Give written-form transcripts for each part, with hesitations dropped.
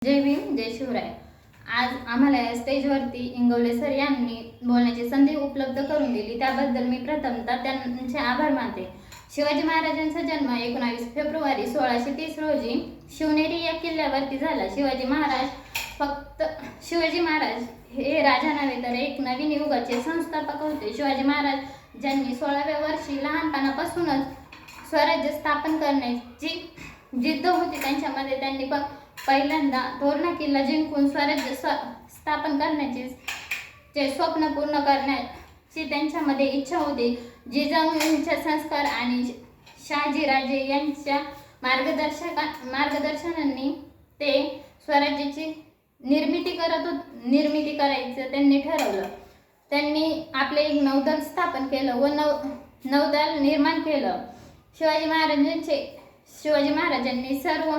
जय भीम जय शिवराय। आज आम्हाला स्टेजवरती इंगवले सर यांनी बोलण्याची संधी उपलब्ध करून दिली, त्याबद्दल मी प्रथमतः त्यांचे आभार मानते। शिवाजी महाराजांचा जन्म 19 फेब्रुवारी 1630 रोजी शिवनेरी या किल्ल्यावरती झाला। शिवाजी महाराज हे राजा नव्हे तर एक नवीन युगाचे संस्थापक होते। शिवाजी महाराज ज्यांनी 16व्या वर्षी लहानपणापासूनच स्वराज्य स्थापन करण्याची जिद्द होती त्यांच्यामध्ये, त्यांनी पहिल्यांदा तोरणा किल्ला जिंकून स्वराज्य स्थापन करण्याचे स्वप्न पूर्ण करण्याची त्यांच्यामध्ये इच्छा होती। जिजाऊंच्या संस्कार आणि शहाजीराजे यांच्या मार्गदर्शनाने ते स्वराज्याची निर्मिती करायचं त्यांनी ठरवलं। त्यांनी आपले एक नौदल स्थापन केलं व नौदल निर्माण केलं। शिवाजी महाराजांनी सर्व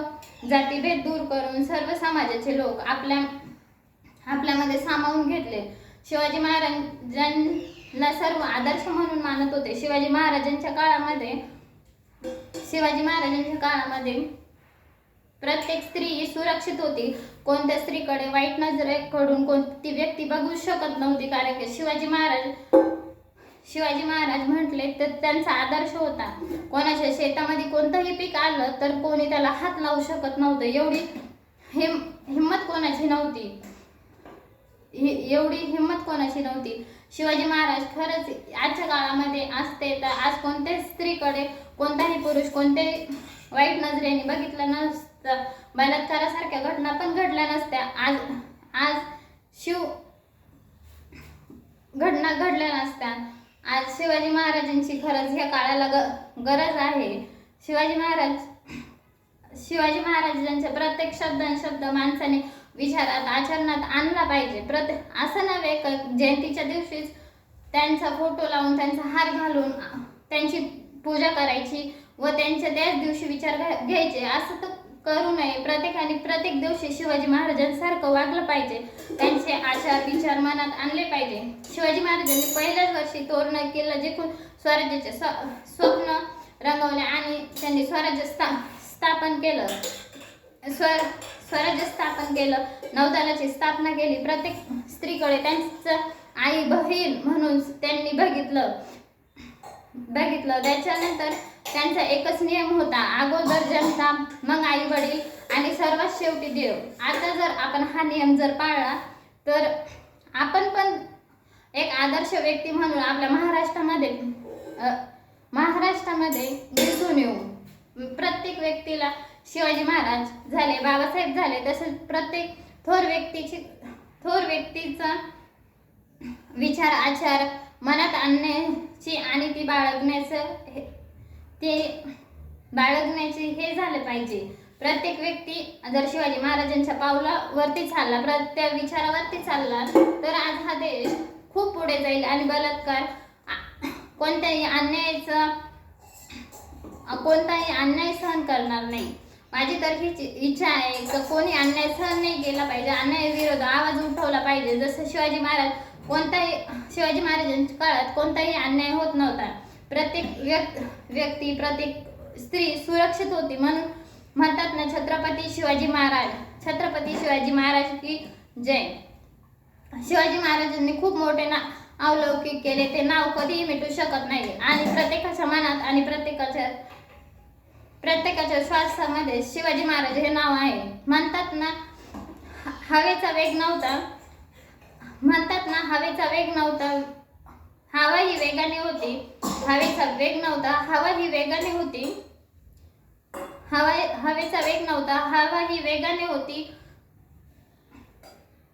जातीभेद दूर करून सर्व समाजाचे लोक आपल्यामध्ये सामावून घेतले। शिवाजी महाराजांना सर्व आदर्श म्हणून मानत होते। शिवाजी महाराजांच्या काळामध्ये प्रत्येक स्त्री सुरक्षित होती। कोणत्या स्त्रीकडे वाईट नजरेकडून कोणती व्यक्ती बघू शकत नव्हती, कारण की शिवाजी महाराज म्हटले तर त्यांचा आदर्श होता। कोणाच्या शेतामध्ये कोणतंही पीक आलं तर कोणी त्याला हात लावू शकत नव्हतं। एवढी हिम्मत कोणाची नव्हती। शिवाजी महाराज खरंच आजच्या काळामध्ये असते तर आज कोणत्याही स्त्रीकडे कोणताही पुरुष कोणत्याही वाईट नजरेने बघितलं नसतं, बलात्कारासारख्या घटना पण घडल्या नसत्या। आज घटना घडल्या नसत्या। आज शिवाजी महाराजांची खरंच ह्या काळाला गरज आहे। शिवाजी महाराजांच्या प्रत्येक शब्द माणसाने विचारात आचरणात आणला पाहिजे। असं नव्हे का जयंतीच्या दिवशीच त्यांचा फोटो लावून त्यांचा हार घालून त्यांची पूजा करायची व त्यांच्या त्याच दिवशी विचार घ्यायचे, असं तर करू नये। प्रत्येकाने प्रत्येक दिवशी शिवाजी महाराजांसारखं वागलं पाहिजे, त्यांचे आचार विचार मनात आणले पाहिजे। शिवाजी महाराजांनी पहिल्याच वर्षी तोरणा किल्ला जिंकून स्वराज्याचे स्वप्न रंगवले आणि त्यांनी स्वराज्य स्थापन केलं, नौदलाची स्थापना केली। प्रत्येक स्त्रीकडे त्यांचं आई बहीण म्हणून त्यांनी बघितलं। त्याच्यानंतर त्यांचा एकच नियम होता, अगोदर जनता मग आई वडील आणि सर्वात शेवटी देव। आता जर आपण हा नियम जर पाळला तर आपण पण एक आदर्श व्यक्ती म्हणून आपल्या महाराष्ट्रामध्ये दिसून येऊ। प्रत्येक व्यक्तीला शिवाजी महाराज झाले, बाबासाहेब झाले, तसेच प्रत्येक थोर व्यक्तीचा विचार आचार मनात आणण्याची आणि ती बाळगण्याची हे झालं पाहिजे। प्रत्येक व्यक्ती जर शिवाजी महाराजांच्या पावलावरती चालला, त्या विचारावरती चालला तर आज हा देश खूप पुढे जाईल आणि बलात्कार कोणताही अन्याय सहन करणार नाही। माझी तर हीच इच्छा आहे की कोणी अन्याय सहन नाही केला पाहिजे, अन्यायाविरोधात आवाज उठवला पाहिजे। जसं शिवाजी महाराजांच्या काळात कोणताही अन्याय होत नव्हता। प्रत्येक व्यक्ती प्रत्येक स्त्री सुरक्षित होती। म्हणून म्हणतात ना, छत्रपती शिवाजी महाराज की जय। शिवाजी महाराजांनी खूप मोठे अलौकिक केले, ते नाव कधीही मिटू शकत नाही आणि प्रत्येकाच्या मनात आणि प्रत्येकाच्या श्वासामध्ये शिवाजी महाराज हे नाव आहे। म्हणतात ना, हवेचा वेग नव्हता, हवा ही वेगाने होती। हवेचा वेग नव्हता, हवा ही वेगाने होती। हवेचा वेग नव्हता, हवा ही वेगाने होती।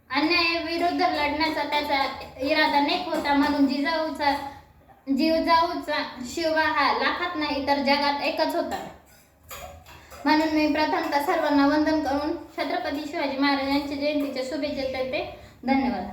अन्यायाविरुद्ध लढण्याचा त्याचा इरादा नेक होता। म्हणून जिजाऊचा शिवा हा लाखात नाही तर जगात एकच होता। म्हणून मी प्रथमतः सर्वांना वंदन करून छत्रपती शिवाजी महाराजांच्या जयंतीच्या शुभेच्छा देते। धन्यवाद।